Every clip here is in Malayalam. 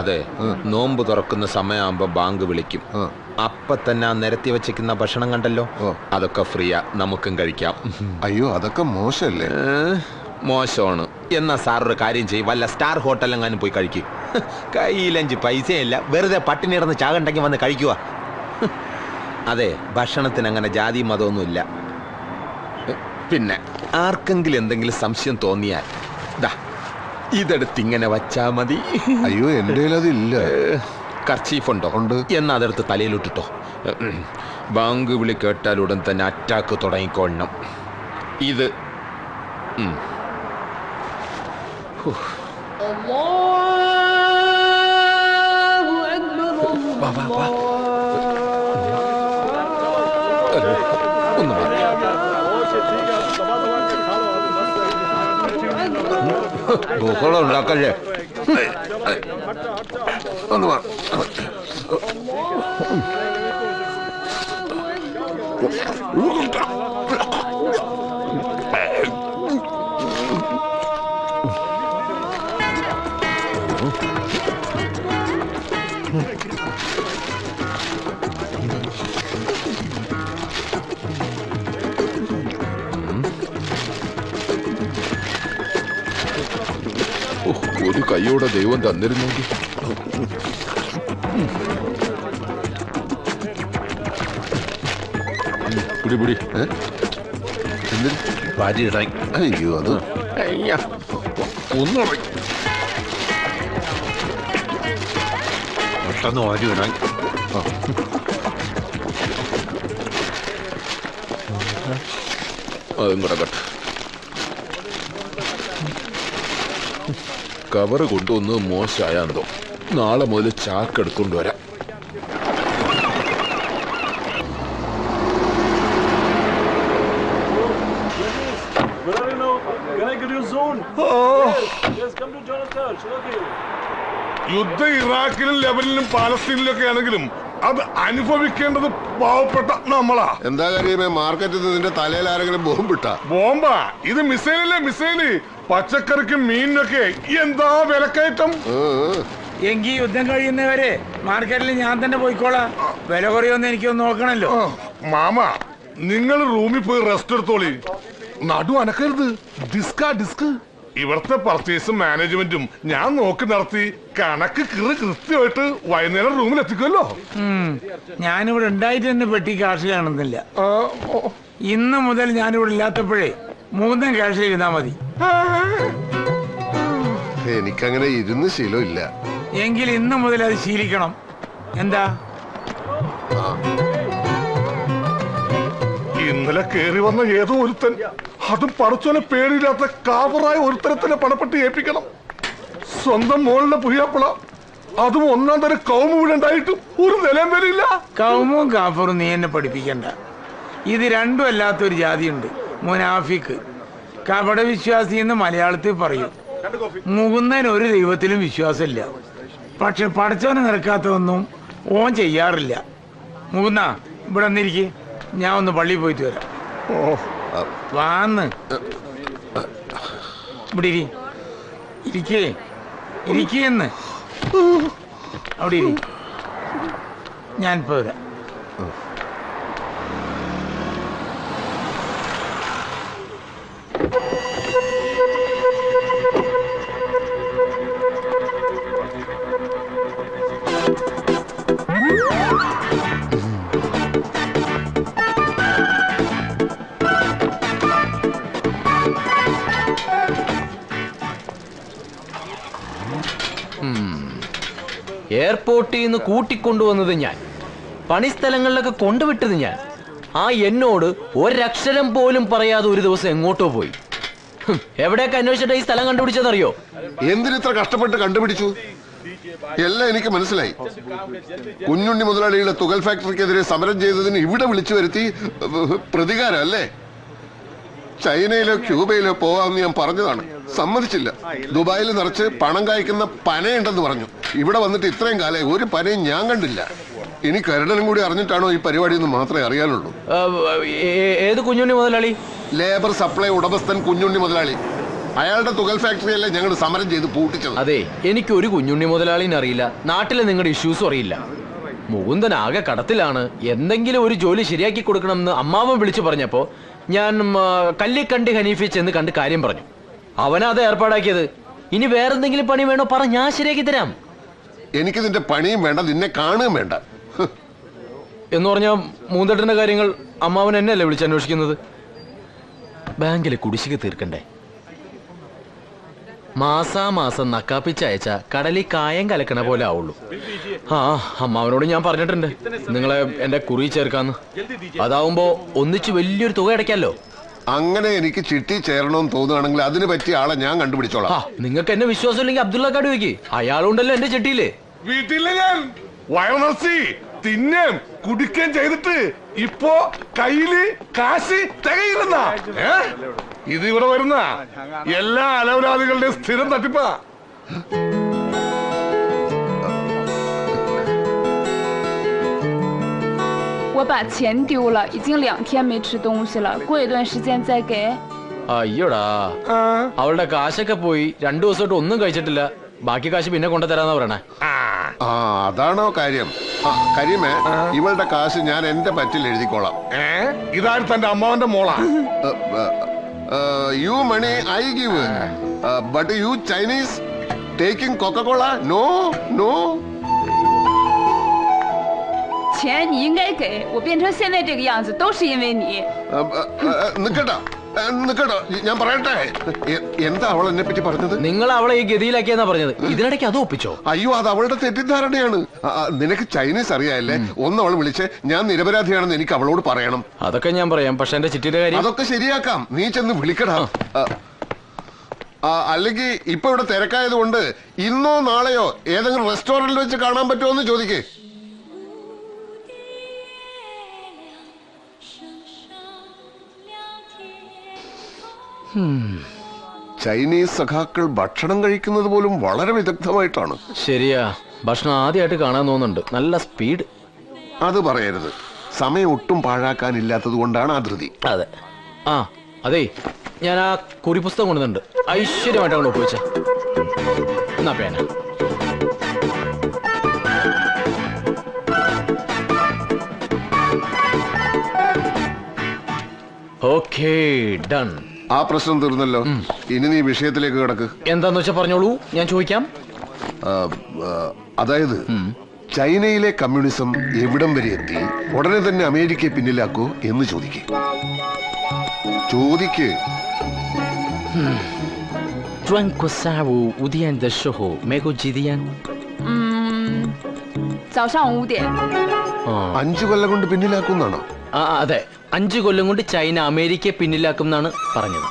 അതെ, നോമ്പ് തുറക്കുന്ന സമയമാകുമ്പോ ബാങ്ക് വിളിക്കും. അപ്പൊ തന്നെ ആ നിരത്തി വെച്ചിരിക്കുന്ന ഭക്ഷണം കണ്ടല്ലോ, അതൊക്കെ ഫ്രീയാ, നമുക്കും കഴിക്കാം. അയ്യോ, അതൊക്കെ മോശമല്ലേ? മോശമാണ്. എന്നാ സാറൊരു കാര്യം ചെയ്യും, വല്ല സ്റ്റാർ ഹോട്ടലെങ്ങാനും പോയി കഴിക്കും. കയ്യിലഞ്ച് പൈസയില്ല, വെറുതെ പട്ടിണി ഇടന്ന് ചാകണ്ടെങ്കിൽ വന്ന് കഴിക്കുക. അതെ, ഭക്ഷണത്തിന് അങ്ങനെ ജാതി മതമൊന്നുമില്ല. പിന്നെ ആർക്കെങ്കിലും എന്തെങ്കിലും സംശയം തോന്നിയാൽ ഇതെടുത്തിങ്ങനെ വച്ചാ മതി. അയ്യോ, എൻ്റെ അതില്ല. കർച്ചീഫുണ്ടോ? ഉണ്ട്. എന്നാ അതെടുത്ത് തലയിലിട്ടിട്ടോ. ബാങ്ക് വിളി കേട്ടാൽ ഉടൻ തന്നെ അറ്റാക്ക് തുടങ്ങിക്കൊള്ളണം. ഇത് ഒന്ന് ബഹളം ഉണ്ടാക്കല്ലേ. ഒന്ന് ഒരു കൈയോടെ ദൈവം തന്നിരുന്നെങ്കിൽ. പിടി വാരിയിടാൻ. അയ്യോ, അത് ഒന്ന് പെട്ടെന്ന് വാരിയിടാൻ. അതും കിടക്കട്ടെ. കവറ് കൊണ്ടുവന്ന് മോശമായാന്തോ. നാളെ മുതൽ ചാക്ക് എടുക്കൊണ്ട് വരാം. യുദ്ധം ഇറാഖിലും ലെബനിലും പാലസ്തീനിലും ഒക്കെ ആണെങ്കിലും അത് അനുഭവിക്കേണ്ടത് പാവപ്പെട്ട നമ്മളാ. എന്താ കാര്യമേ, മാർക്കറ്റിൽ നിന്റെ തലയിൽ ആരെങ്കിലും ബോംബിട്ടാ? ബോംബാ? ഇത് മിസൈലല്ലേ, മിസൈല്. പച്ചക്കറിക്കും മീനിനൊക്കെ എന്താ വിലക്കയറ്റം. എങ്കിൽ യുദ്ധം കഴിയുന്നവരെ മാർക്കറ്റിൽ ഞാൻ തന്നെ പോയിക്കോളാം. വില കുറയൊന്നും എനിക്കൊന്ന് നോക്കണല്ലോ. മാമ, നിങ്ങൾ റൂമിൽ പോയി റെസ്റ്റ് എടുത്തോളി. നടു അനക്കരുത്. ഡിസ്ക്. ഇവിടുത്തെ പർച്ചേസും മാനേജ്മെന്റും ഞാൻ നോക്കി നടത്തി കണക്ക് കൃത്യമായിട്ട് വൈകുന്നേരം റൂമിൽ എത്തിക്കുമല്ലോ. ഞാനിവിടെ ഉണ്ടായിട്ട് തന്നെ പെട്ടി കാശ് കാണുന്നില്ല. ഇന്ന് മുതൽ ഞാനിവിടെ ഇല്ലാത്തപ്പോഴേ മൂന്നും കാശ് ഇരുന്നാ മതി. എനിക്കങ്ങനെ ഇരുന്ന് ശീലമില്ല. എങ്കിൽ ഇന്ന് മുതൽ അത് ശീലിക്കണം. എന്താ? ഇന്നലെ കേറി വന്ന ഏതോ ഒരുത്തൻ, അതും പടച്ചോനെ പേടിയില്ലാത്ത കാവറായ ഒരുത്തരത്തിനെ പണപ്പെട്ടി ഏൽപ്പിക്കണം. സ്വന്തം മോളിലെ പുയ്യാപ്പിള, അതും ഒന്നാം തരം കൗമ വീടുണ്ടായിട്ടും ഒരു നിലം വരില്ല. കൗമും കാഫറും നീ എന്നെ പഠിപ്പിക്കണ്ട. ഇത് രണ്ടും അല്ലാത്തൊരു ജാതിയുണ്ട്, മുനാഫിക്ക്. കപട വിശ്വാസി എന്ന് മലയാളത്തിൽ പറയും. മുകുന്നതിന് ഒരു ദൈവത്തിലും വിശ്വാസമില്ല. പക്ഷെ പടച്ചോനെ നിരക്കാത്തതൊന്നും ഓൻ ചെയ്യാറില്ല. മുകുന്ന, ഇവിടെ വന്നിരിക്കെ, ഞാൻ ഒന്ന് പള്ളിയിൽ പോയിട്ട് വരാം. വാന്ന് ഇവിടെ ഇരിക്കേന്ന് അവിടെ ഇരി. ഞാനിപ്പോ വരാം. എയർപോർട്ടിൽ നിന്ന് കൂട്ടിക്കൊണ്ടുവന്നത് ഞാൻ, പണിസ്ഥലങ്ങളിലൊക്കെ കൊണ്ടുവിട്ടത് ഞാൻ. ആ എന്നോട് ഒരക്ഷരം പോലും പറയാതെ ഒരു ദിവസം എങ്ങോട്ടോ പോയി. എവിടെയൊക്കെ അന്വേഷിച്ചിട്ട് ഈ സ്ഥലം കണ്ടുപിടിച്ചതറിയോ? എന്തിനിത്ര കഷ്ടപ്പെട്ട് കണ്ടുപിടിച്ചു? എല്ലാം എനിക്ക് മനസ്സിലായി. കുഞ്ഞുണ്ണി മുതലാളിയുടെ തുകൽ ഫാക്ടറിക്കെതിരെ സമരം ചെയ്തതിന് ഇവിടെ വിളിച്ചു വരുത്തി പ്രതികാരം അല്ലേ? ചൈനയിലോ ക്യൂബയിലോ പോവാമെന്ന് ഞാൻ പറഞ്ഞതാണ്, സമ്മതിച്ചില്ല. ദുബായിൽ നിറച്ച് പണം കായ്ക്കുന്ന പനയുണ്ടെന്ന് പറഞ്ഞു. ഇവിടെ വന്നിട്ട് ഇത്രയും കാലം ഒരു പനയും ഞാൻ കണ്ടില്ല. ഇനി കരുടനും കൂടി അറിഞ്ഞിട്ടാണോ ഈ പരിപാടി എന്ന് മാത്രമേ അറിയാനുള്ളൂ. ഏത് കുഞ്ഞുണ്ണി മുതലാളി? ലേബർ സപ്ലൈ ഉടമസ്ഥൻ കുഞ്ഞുണ്ണി മുതലാളി. അയാളുടെ തുകൽ ഫാക്ടറിയല്ലേ ഞങ്ങൾ സമരം ചെയ്ത് പൂട്ടിച്ചത്. അതെ, എനിക്ക് ഒരു കുഞ്ഞുണ്ണി മുതലാളിനെ അറിയില്ല, നാട്ടിലെ നിങ്ങളുടെ ഇഷ്യൂസും അറിയില്ല. മുകുന്ദൻ ആകെ കടത്തിലാണ്. എന്തെങ്കിലും ഒരു ജോലി ശരിയാക്കി കൊടുക്കണമെന്ന് അമ്മാവൻ വിളിച്ചു പറഞ്ഞപ്പോ ഞാൻ കല്ലിക്കണ്ടി ഹനീഫി ചെന്ന് കണ്ട് കാര്യം പറഞ്ഞു. അവനാ അത് ഏർപ്പാടാക്കിയത്. ഇനി വേറെന്തെങ്കിലും പണി വേണോ പറ, ഞാൻ ശരിയാക്കി തരാം. എനിക്ക് നിന്റെ പണിയും വേണ്ട, നിന്നെ കാണുകയും വേണ്ട. എന്ന് പറഞ്ഞാൽ മൂന്തട്ടിന്റെ കാര്യങ്ങൾ അമ്മാവൻ എന്നെയല്ലേ വിളിച്ചന്വേഷിക്കുന്നത്? ബാങ്കിലെ കുടിശ്ശിക തീർക്കണ്ടേ? മാസാമാസം നക്കാപ്പിച്ച് അയച്ച കടലിൽ കായം കലക്കണ പോലെ ആവുള്ളൂ. അമ്മാവനോട് ഞാൻ പറഞ്ഞിട്ടുണ്ട് നിങ്ങളെ എന്റെ കുറി ചേർക്കാന്ന്. അതാവുമ്പോ ഒന്നിച്ച് വലിയൊരു തുക അടയ്ക്കാലോ. അങ്ങനെ എനിക്ക് ചിട്ടി ചേരണമെന്ന് തോന്നുകയാണെങ്കിൽ അതിന് പറ്റിയ ആളെ ഞാൻ കണ്ടുപിടിച്ചോളാം. നിങ്ങൾക്ക് എന്നെ വിശ്വാസം ഇല്ലെങ്കിൽ അബ്ദുള്ള കാട് വയ്ക്ക്, അയാളുണ്ടല്ലോ എന്റെ ചിട്ടിയില്. വീട്ടിലെ ഞാൻ വയറർച്ചി തിന്നേം കുടിക്കുകയും ചെയ്തിട്ട് ഇപ്പോ കയ്യില് കാശ് തികയില്ലെന്ന. ഇത് ഇവിടെ വരുന്ന എല്ലാ അലവലാദികളുടെയും സ്ഥിരം തട്ടിപ്പാ. 我把钱丢了，已经2天没吃东西了，过一段时间再给。 അയ്യോടാ, അവളുടെ കാശൊക്കെ പോയി. 2 ദിവസമായിട്ട് ഒന്നും കഴിച്ചിട്ടില്ല. ബാക്കി കാശ് പിന്നെ കൊണ്ടുതരാന്നാ പറയണേ. അതാണോ കാര്യം? കരിമേ, ഇവളുടെ കാശ് ഞാൻ എന്റെ പറ്റിൽ എഴുതിക്കോളാം. ഇതാരും തന്റെ അമ്മാവന്റെ മോളാ. You money I give, but you Chinese taking Coca Cola? No no. 钱你应该给我，变成现在这个样子都是因为你。 നിക്കട്ടോ നിക്കട്ടോ, ഞാൻ പറയട്ടെ. എന്താ അവൾ എന്നെ പറ്റി പറഞ്ഞത്? നിങ്ങൾ അവളെ ഈ ഗതിയിലാക്കിയെന്നാ പറഞ്ഞത്. ഇതിനിടയ്ക്ക് അത് ഒപ്പിച്ചോ? അയ്യോ, അത് അവളുടെ തെറ്റിദ്ധാരണയാണ്. നിനക്ക് ചൈനീസ് അറിയാല്ലേ? ഒന്ന് അവൾ വിളിച്ച് ഞാൻ നിരപരാധിയാണെന്ന് എനിക്ക് അവളോട് പറയണം. അതൊക്കെ ഞാൻ പറയാം, പക്ഷെ എന്റെ ചിട്ടിയുടെ കാര്യം അതൊക്കെ ശരിയാക്കാം. നീ ചെന്ന് വിളിക്കടാ. അല്ലെങ്കിൽ ഇപ്പൊ ഇവിടെ തിരക്കായത് കൊണ്ട് ഇന്നോ നാളെയോ ഏതെങ്കിലും റെസ്റ്റോറന്റിൽ വെച്ച് കാണാൻ പറ്റുമോ എന്ന് ചോദിക്കേ. ചൈനീസ് സഖാക്കൾ ഭക്ഷണം കഴിക്കുന്നത് പോലും വളരെ വിദഗ്ധമായിട്ടാണ്. ശരിയാ, ഭക്ഷണം ആദ്യമായിട്ട് കാണാൻ തോന്നുന്നുണ്ട്. നല്ല സ്പീഡ്. അത് പറയരുത്. സമയം ഒട്ടും പാഴാക്കാനില്ലാത്തത് കൊണ്ടാണ് ആ ധൃതി. അതെ. അതെ, ഞാൻ ആ കുറി പുസ്തകം കൊണ്ടുവന്നുണ്ട്. ഐശ്വര്യമായിട്ട് അങ്ങോട്ട് ഒപ്പുവെച്ച എന്നാ പേന. Okay, done. ആ പ്രശ്നം തീർന്നല്ലോ. ഇനി നീ വിഷയത്തിലേക്ക് കിടക്ക്. എന്താന്ന് വെച്ചാ പറഞ്ഞോളൂ, ഞാൻ ചോദിക്കാം. അതായത് ചൈനയിലെ കമ്മ്യൂണിസം എവിടം വരെ എത്തി? ഉടനെ തന്നെ അമേരിക്കയെ പിന്നിലാക്കൂ എന്ന് ചോദിക്കേ. ചോദിക്ക്. 专国下午5点的时候，美国几点？早上5点。 5 കൊല്ലം കൊണ്ട് പിന്നിലാക്കുന്നാണോ? അതെ, 5 കൊല്ലം കൊണ്ട് ചൈന അമേരിക്കയെ പിന്നിലാക്കും എന്നാണ് പറഞ്ഞത്.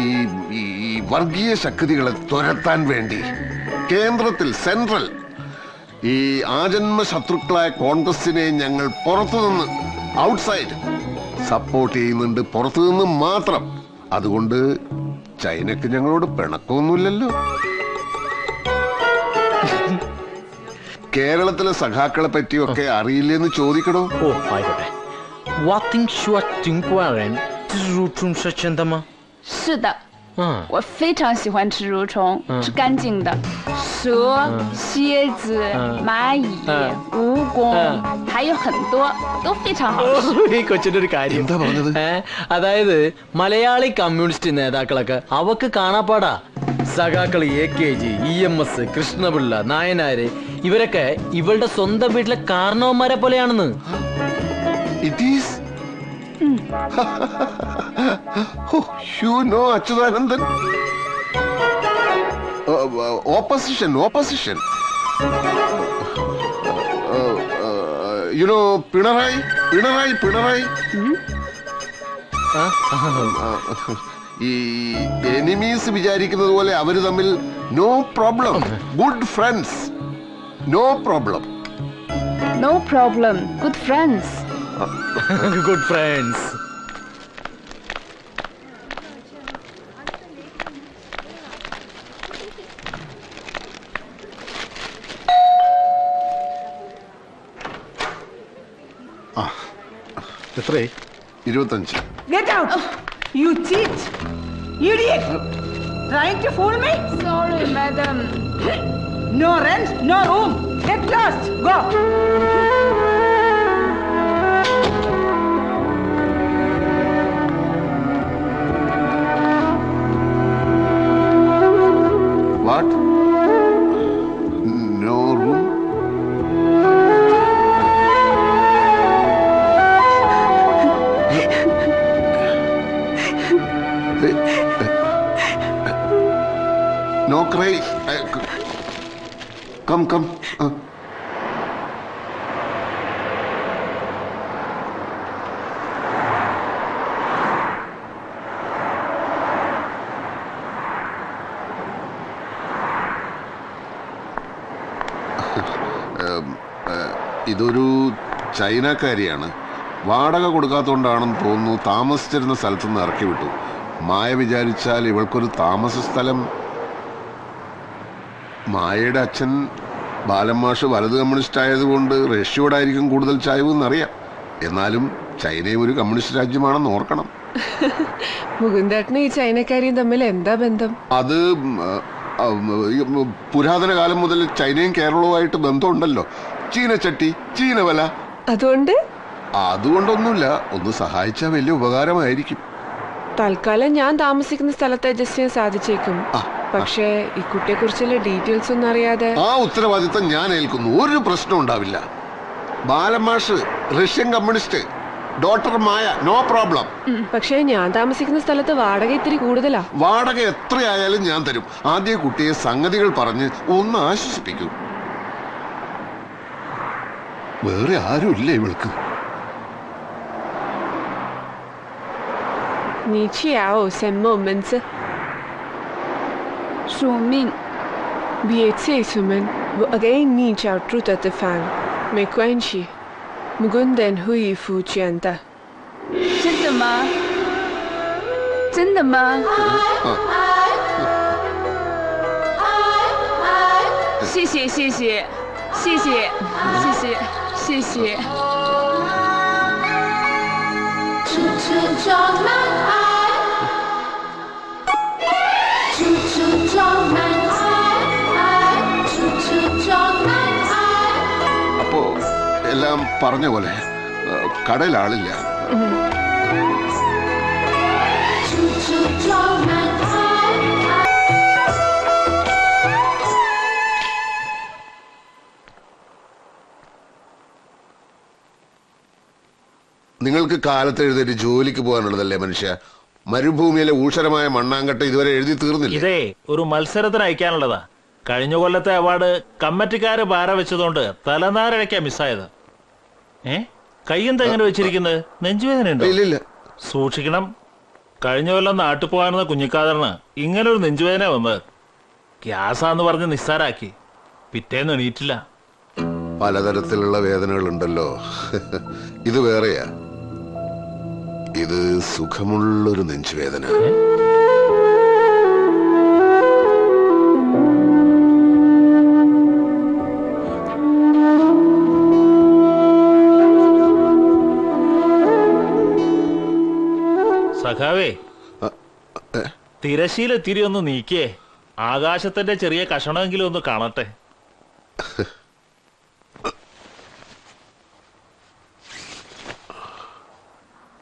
ഈ വർഗീയ ശക്തികളെ തുരത്താൻ വേണ്ടി കേന്ദ്രത്തിൽ സെൻട്രൽ ഈ ആജന്മ ശത്രുക്കളായ കോൺഗ്രസിനെ ഞങ്ങൾ പുറത്തുനിന്ന് ഔട്ട്സൈഡ് സപ്പോർട്ട് ചെയ്യുന്നുണ്ട്. പുറത്തുനിന്ന് മാത്രം. അതുകൊണ്ട് ചൈനക്ക് ഞങ്ങളോട് പിണക്കമൊന്നുമില്ലല്ലോ. കേരളത്തിലെ സഖാക്കളെ പറ്റിയൊക്കെ അറിയില്ലെന്ന് ചോദിക്കണോ? ഓ, ആയിക്കോട്ടെ. 我听说中国人吃蠕虫是真的吗？ 是的，我非常喜欢吃蠕虫，是干净的。蛇、蝎子、蚂蚁、蜈蚣，还有很多都非常好吃。 ഈ കൊച്ചിന്റെ ഒരു കാര്യം എന്താ പറഞ്ഞത്? അതായത് മലയാളി കമ്മ്യൂണിസ്റ്റ് നേതാക്കളൊക്കെ അവക്ക് കാണാപ്പാടാ. സഖാക്കൾ AKG, EMS, കൃഷ്ണപിള്ള, നായനാര് ഇവരൊക്കെ ഇവളുടെ സ്വന്തം വീട്ടിലെ കാരണവന്മാരെ പോലെയാണെന്ന്. അച്യുതാനന്ദൻ. ഓപ്പോസിഷൻ പിണറായി പിണറായി പിണറായി. ഈ എനിമീസ് വിചാരിക്കുന്നത് പോലെ അവര് തമ്മിൽ no problem. Good friends. No problem. No problem, good friends. Good friends. എത്രേ? 25. Get out! You cheat! Idiot! Trying to fool me? Sorry, madam. No rent, no room. Get lost. Go. What? No room? No cry. Come. ഇതൊരു ചൈനക്കാരിയാണ്. വാടക കൊടുക്കാത്തതുകൊണ്ടാണെന്ന് തോന്നുന്നു താമസിച്ചിരുന്ന സ്ഥലത്തു നിന്ന് ഇറക്കി വിട്ടു. മായ വിചാരിച്ചാൽ ഇവൾക്കൊരു താമസ സ്ഥലം. മായയുടെ അച്ഛൻ ബാലന്മാഷ് വലത് കമ്മ്യൂണിസ്റ്റ് ആയതുകൊണ്ട് റഷ്യയോടായിരിക്കും കൂടുതൽ ചായ്വ് എന്നറിയാം. എന്നാലും ചൈനയും ഒരു കമ്മ്യൂണിസ്റ്റ് രാജ്യമാണെന്ന് ഓർക്കണം. മുകുന്ദേട്ടനും ഈ ചൈനക്കാരിയും തമ്മിൽ എന്താ ബന്ധം? അത് പുരാതന കാലം മുതൽ ചൈനയും കേരളവുമായിട്ട് ബന്ധമുണ്ടല്ലോ. ചീനച്ചട്ടി, ചീനവല. അതുകൊണ്ടൊന്നുമില്ല, ഒന്ന് സഹായിച്ചാൽ വലിയ ഉപകാരമായിരിക്കും. തൽക്കാലം ഞാൻ താമസിക്കുന്ന സ്ഥലത്ത് അഡ്ജസ്റ്റ് ചെയ്യാൻ സാധിച്ചേക്കും. പക്ഷേ ഈ കുട്ടിയെ കുറിച്ചുള്ള ഡീറ്റെയിൽസ് ഒന്നും അറിയാതെ. ആ ഉത്തരവാദിത്തം ഞാൻ ഏൽക്കുന്നു. ഒരു പ്രശ്നം ഉണ്ടാവില്ല. ബാലമാഷ് റഷ്യൻ കമ്മ്യൂണിസ്റ്റ്, ഡോക്ടർ മായ, നോ പ്രോബ്ലം. പക്ഷേ ഞാൻ താമസിക്കുന്ന സ്ഥലത്ത് വാടക ഇത്തിരി കൂടുതലാ. വാടക എത്രയായാലും ഞാൻ തരും. ആദ്യ കുട്ടിയെ സംഗതികൾ പറഞ്ഞ് ഒന്ന് ആശ്വസിപ്പിക്കൂ. വേറെ ആരുമില്ല ഇവൾക്ക്. 你去啊，什么名字？署名。别这什么，我给你找住的地方，没关系。Mugundan 会付钱的。真的吗？真的吗？谢谢谢谢谢谢谢谢谢谢。处处装满爱，处处装满爱，处处装满爱。അപ്പോ എല്ലാം പറഞ്ഞ പോലെ കടയിൽ ആളില്ല.处处装满爱。നിങ്ങൾക്ക് കാലത്ത് എഴുന്നേറ്റ് ജോലിക്ക് പോകാനുള്ളതല്ലേ മനുഷ്യ? മരുഭൂമിയിലെ ഊഷരമായ മണ്ണാങ്കട്ട ഇതുവരെ എഴുതി തീർന്നില്ല. ഇതേ ഒരു മത്സരത്തിന് അയക്കാനുള്ളതാ. കഴിഞ്ഞ കൊല്ലത്തെ അവാർഡ് കമ്മിറ്റിക്കാര് ഭാര വെച്ചതുകൊണ്ട് തലനാരഴയ്ക്കാ മിസ്സായത്. കയ്യും തെങ്ങനെ വെച്ചിരിക്കുന്നത്? നെഞ്ചുവേദന ഉണ്ടോ? ഇല്ല. സൂക്ഷിക്കണം. കഴിഞ്ഞ കൊല്ലം നാട്ടിൽ പോകാനെന്ന കുഞ്ഞിക്കാതറിന് ഇങ്ങനൊരു നെഞ്ചുവേദന വന്നത്. ഗ്യാസാന്ന് പറഞ്ഞ് നിസ്സാരാക്കി. പിറ്റേന്ന് എണീറ്റില്ല. പലതരത്തിലുള്ള വേദനകളുണ്ടല്ലോ. ഇത് വേറെയാ. ഇത് സുഖമുള്ളൊരു നെഞ്ചുവേദന. സഖാവേ, തിരശീല തിരി ഒന്ന് നീക്കിയേ. ആകാശത്തിന്റെ ചെറിയ കഷണമെങ്കിലും ഒന്ന് കാണട്ടെ.